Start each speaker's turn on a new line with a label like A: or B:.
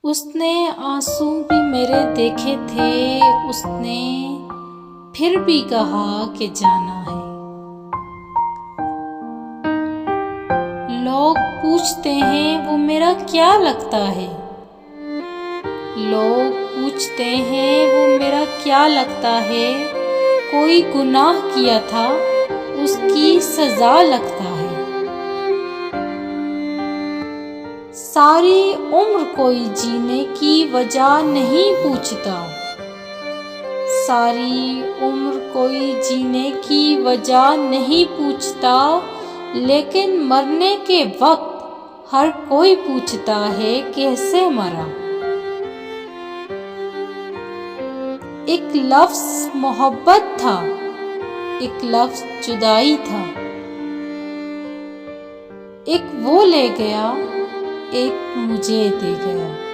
A: उसने आंसू भी मेरे देखे थे, उसने फिर भी कहा कि जाना है। लोग पूछते हैं वो मेरा क्या लगता है, लोग पूछते हैं वो मेरा क्या लगता है। कोई गुनाह किया था उसकी सजा लगता है। सारी उम्र कोई जीने की वजह नहीं पूछता, सारी उम्र कोई जीने की वजह नहीं पूछता, लेकिन मरने के वक्त हर कोई पूछता है कैसे मरा। एक लफ्ज़ मोहब्बत था, एक लफ्ज़ जुदाई था, एक वो ले गया, एक मुझे दे गया।